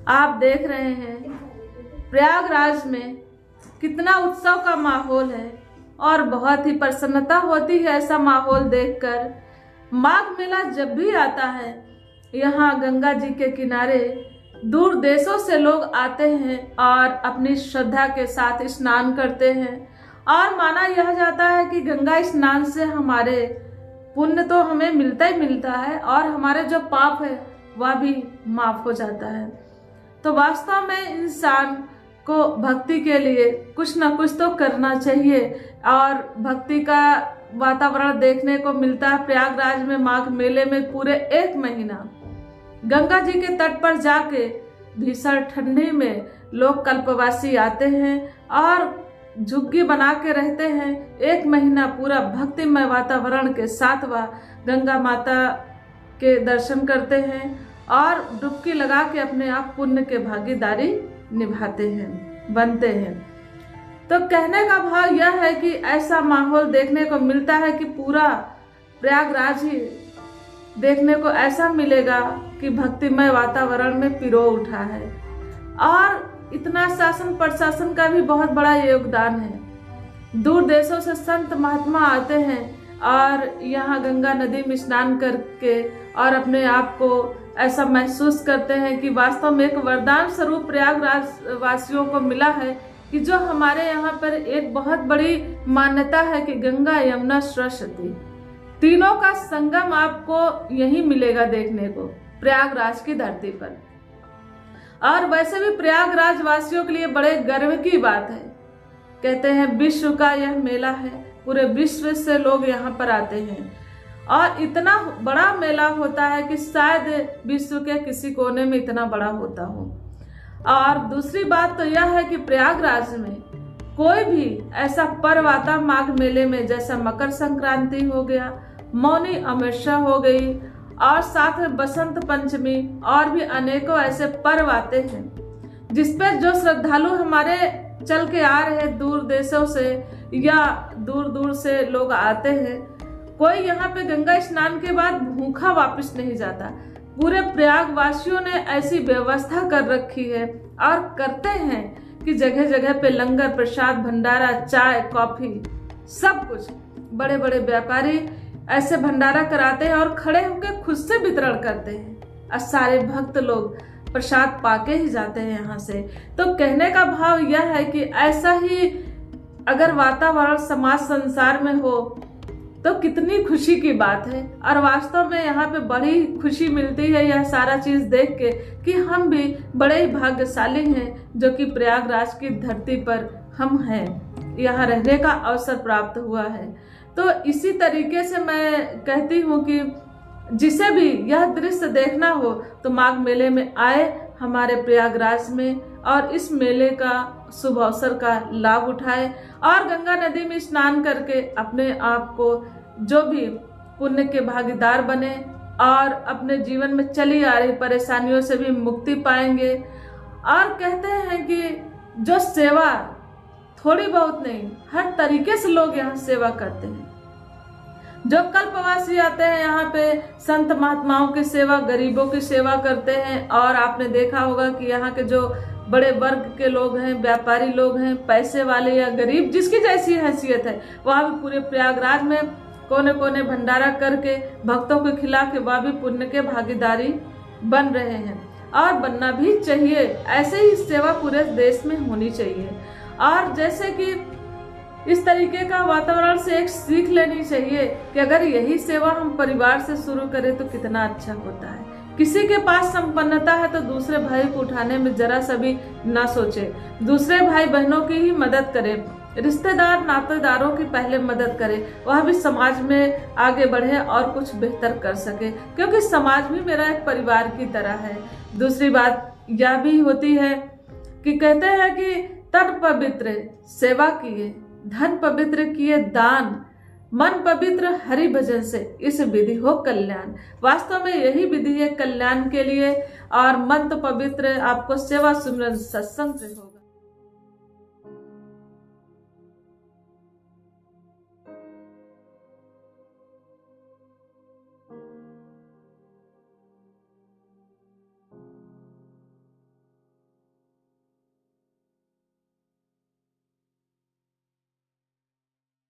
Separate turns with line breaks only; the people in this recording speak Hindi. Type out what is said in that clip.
आप देख रहे हैं प्रयागराज में कितना उत्सव का माहौल है और बहुत ही प्रसन्नता होती है ऐसा माहौल देखकर। माघ मेला जब भी आता है यहाँ गंगा जी के किनारे दूर देशों से लोग आते हैं और अपनी श्रद्धा के साथ स्नान करते हैं और माना यह जाता है कि गंगा स्नान से हमारे पुण्य तो हमें मिलता ही मिलता है और हमारे जो पाप है वह भी माफ हो जाता है। तो वास्तव में इंसान को भक्ति के लिए कुछ ना कुछ तो करना चाहिए और भक्ति का वातावरण देखने को मिलता है। प्रयागराज में माघ मेले में पूरे 1 महीना गंगा जी के तट पर जाके भीषण ठंडी में लोग कल्पवासी आते हैं और झुग्गी बना के रहते हैं। 1 महीना पूरा भक्तिमय वातावरण के साथ वह गंगा माता के दर्शन करते हैं और डुबकी लगा के अपने आप पुण्य के भागीदारी निभाते हैं, बनते हैं। तो कहने का भाव यह है कि ऐसा माहौल देखने को मिलता है कि पूरा प्रयागराज ही देखने को ऐसा मिलेगा कि भक्तिमय वातावरण में पिरो उठा है। और इतना शासन प्रशासन का भी बहुत बड़ा योगदान है। दूर देशों से संत महात्मा आते हैं और यहाँ गंगा नदी में स्नान करके और अपने आप को ऐसा महसूस करते हैं कि वास्तव में एक वरदान स्वरूप प्रयागराज वासियों को मिला है कि जो हमारे यहाँ पर एक बहुत बड़ी मान्यता है कि गंगा यमुना सरस्वती तीनों का संगम आपको यही मिलेगा देखने को, प्रयागराज की धरती पर। और वैसे भी प्रयागराज वासियों के लिए बड़े गर्व की बात है। कहते हैं विश्व का यह मेला है, पूरे विश्व से लोग यहाँ पर आते हैं और इतना बड़ा मेला होता है कि शायद विश्व के किसी कोने में इतना बड़ा होता हो। और दूसरी बात तो यह है कि प्रयागराज में कोई भी ऐसा पर्व आता माघ मेले में, जैसा मकर संक्रांति हो गया, मौनी अमावस्या हो गई और साथ में बसंत पंचमी और भी अनेकों ऐसे पर्व आते हैं जिसपे जो श्रद्धालु हमारे चल के आ रहे हैं दूर देशों से या दूर दूर से लोग आते हैं, कोई यहाँ पे गंगा स्नान के बाद भूखा वापस नहीं जाता। पूरे प्रयाग वासियों ने ऐसी व्यवस्था कर रखी है और करते हैं कि जगह जगह पे लंगर प्रसाद भंडारा चाय कॉफी सब कुछ, बड़े बड़े व्यापारी ऐसे भंडारा कराते हैं और खड़े होकर खुद से वितरण करते हैं और सारे भक्त लोग प्रसाद पाके ही जाते हैं यहाँ से। तो कहने का भाव यह है कि ऐसा ही अगर वातावरण समाज संसार में हो तो कितनी खुशी की बात है। और वास्तव में यहाँ पे बड़ी खुशी मिलती है यह सारा चीज देख के कि हम भी बड़े ही भाग्यशाली हैं जो कि प्रयागराज की धरती पर हम हैं, यहाँ रहने का अवसर प्राप्त हुआ है। तो इसी तरीके से मैं कहती हूँ कि जिसे भी यह दृश्य देखना हो तो माघ मेले में आए हमारे प्रयागराज में और इस मेले का शुभ अवसर का लाभ उठाए और गंगा नदी में स्नान करके अपने आप को जो भी पुण्य के भागीदार बने और अपने जीवन में चली आ रही परेशानियों से भी मुक्ति पाएंगे। और कहते हैं कि जो सेवा थोड़ी बहुत नहीं, हर तरीके से लोग यहाँ सेवा करते हैं। जो कल्पवासी आते हैं यहाँ पे संत महात्माओं की सेवा, गरीबों की सेवा करते हैं। और आपने देखा होगा कि यहाँ के जो बड़े वर्ग के लोग हैं, व्यापारी लोग हैं, पैसे वाले या गरीब, जिसकी जैसी हैसियत है, वहाँ भी पूरे प्रयागराज में कोने कोने भंडारा करके भक्तों को खिला के वह भी पुण्य के भागीदारी बन रहे हैं और बनना भी चाहिए। ऐसे ही सेवा पूरे देश में होनी चाहिए। और जैसे कि इस तरीके का वातावरण से एक सीख लेनी चाहिए कि अगर यही सेवा हम परिवार से शुरू करें तो कितना अच्छा होता है। किसी के पास संपन्नता है तो दूसरे भाई को उठाने में जरा सा भी ना सोचे, दूसरे भाई बहनों की ही मदद करे, रिश्तेदार नातेदारों की पहले मदद करे, वह भी समाज में आगे बढ़े और कुछ बेहतर कर सके, क्योंकि समाज भी मेरा एक परिवार की तरह है। दूसरी बात यह भी होती है कि कहते हैं कि तन पवित्र सेवा किए, धन पवित्र किए दान, मन पवित्र हरि भजन से इस विधि हो कल्याण। वास्तव में यही विधि है कल्याण के लिए। और मन तो पवित्र आपको सेवा सुमरन सत्संग से होगा।